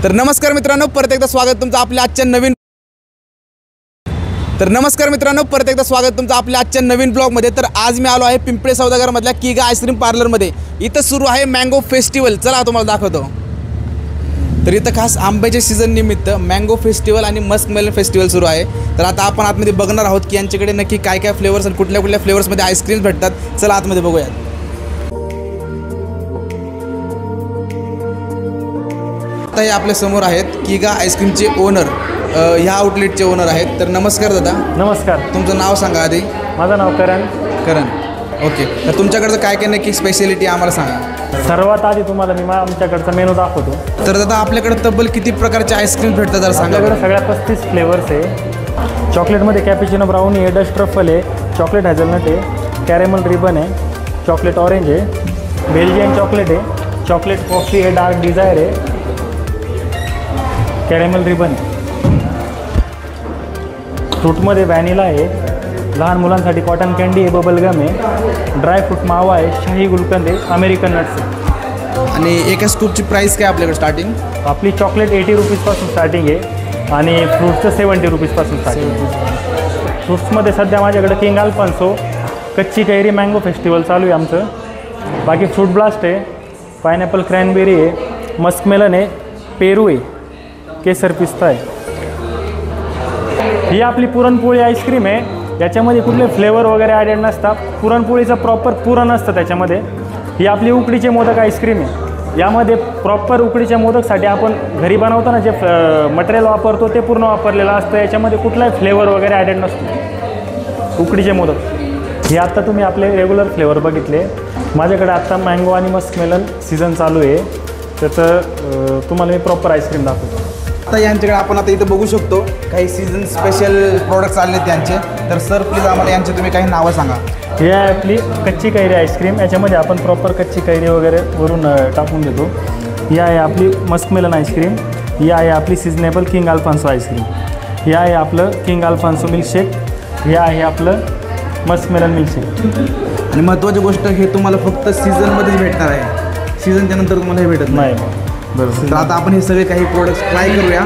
तर नमस्कार मित्रांनो, परत एकदा स्वागत तुमचं आपल्या आजच्या नवीन ब्लॉगमध्ये। तर आज मी आलो आहे पिंपळे सौदागरमधल्या किगा आईस्क्रीम पार्लरमध्ये। इथं सुरू आहे मँगो फेस्टिवल। चला तुम्हाला दाखवतो। तर इथं खास आंब्याच्या सीझन निमित्त मँगो फेस्टिवल आणि मस्क मेलन फेस्टिवल सुरू आहे। तर आता आपण आतमध्ये बघणार आहोत की यांच्याकडे नक्की काय काय फ्लेवर्स आणि कुठल्या कुठल्या फ्लेवर्समध्ये आईस्क्रीम भेटतात। चला आतमध्ये बघूयात। आता हे आपल्या समोर आहेत किगा आईस्क्रीमचे ओनर, ह्या आउटलेटचे ओनर आहेत। तर नमस्कार दादा। नमस्कार। तुमचं नाव सांगा आधी। माझं नाव करण। ओके, तर तुमच्याकडचं काय काय नक्की स्पेशलिटी आम्हाला सांगा। सर्वात आधी तुम्हाला मी आमच्याकडचा मेनू दाखवतो। तर दादा आपल्याकडे तब्बल किती प्रकारचे आईस्क्रीम भेटतात जरा सांगा। आपल्याकडे सगळ्या 35 फ्लेवर्स आहे। चॉकलेटमध्ये कॅपिचिनो ब्राउनी आहे, डस्ट ट्रफल आहे, चॉकलेट हॅझलनट आहे, कॅरेमल रिबन आहे, चॉकलेट ऑरेंज आहे, बेल्जियन चॉकलेट आहे, चॉकलेट कॉफी आहे, डार्क डिझायर आहे, कॅरेमल रिबन आहे। फ्रूटमध्ये व्हॅनिला आहे, लहान मुलांसाठी कॉटन कँडी आहे, बबल गम आहे, ड्रायफ्रूट मावा आहे, शाही गुलकंद आहे, अमेरिकन नट्स आहे। आणि एका स्कूपची प्राईस काय आपल्याकडे स्टार्टिंग? आपली चॉकलेट 80 रुपीजपासून स्टार्टिंग आहे आणि फ्रूट्सचं 70 रुपीजपासून स्टार्टिंग आहे। फ्रूट्समध्ये सध्या माझ्याकडे किंग अल्फान्सो, कच्ची कैरी मँगो फेस्टिवल चालू आहे आमचं। बाकी फ्रूट ब्लास्ट आहे, पायनॅपल क्रॅनबेरी आहे, मस्कमेलन आहे, पेरू आहे, केसर पिस्ता आहे। ही आपली पुरणपोळी आईस्क्रीम आहे। याच्यामध्ये कुठले फ्लेवर वगैरे ॲडेड नसतात। पुरणपोळीचं प्रॉपर पुरण असतं त्याच्यामध्ये। ही आपली उकडीचे मोदक आईस्क्रीम आहे। यामध्ये प्रॉपर उकडीच्या मोदकसाठी आपण घरी बनवताना जे मटेरियल वापरतो ते पूर्ण वापरलेलं असतं। याच्यामध्ये कुठलाही फ्लेवर वगैरे ॲडेड नसतो। उकडीचे मोदक हे आत्ता तुम्ही आपले रेग्युलर फ्लेवर बघितले। माझ्याकडे आत्ता मँगो आणि मस्कमेलन सीझन चालू आहे, त्याचं तुम्हाला मी प्रॉपर आईस्क्रीम दाखवतो। आता यांच्याकडे आपण आता इथं बघू शकतो काही सीझन स्पेशल प्रोडक्ट्स आले त्यांचे। तर सर प्लीज आम्हाला यांचे तुम्ही काही नावं सांगा। ही आहे आपली कच्ची कैरी आईस्क्रीम। याच्यामध्ये आपण प्रॉपर कच्ची कैरी वगैरे वरून टाकून देतो। ही आहे आपली मस्कमेलन आईस्क्रीम। ही आहे आपली सिजनेबल किंग अल्फान्सो आईस्क्रीम। ही आहे आपलं किंग अल्फान्सो मिल्कशेक। हे आहे आपलं मस्कमेलन मिल्कशेक। आणि महत्त्वाची गोष्ट हे तुम्हाला फक्त सीझनमध्येच भेटणार आहे, सीझनच्या नंतर तुम्हाला हे भेटत नाही। बरोबर। तर आता आपण हे सगळे काही प्रोडक्ट्स ट्राय करूया।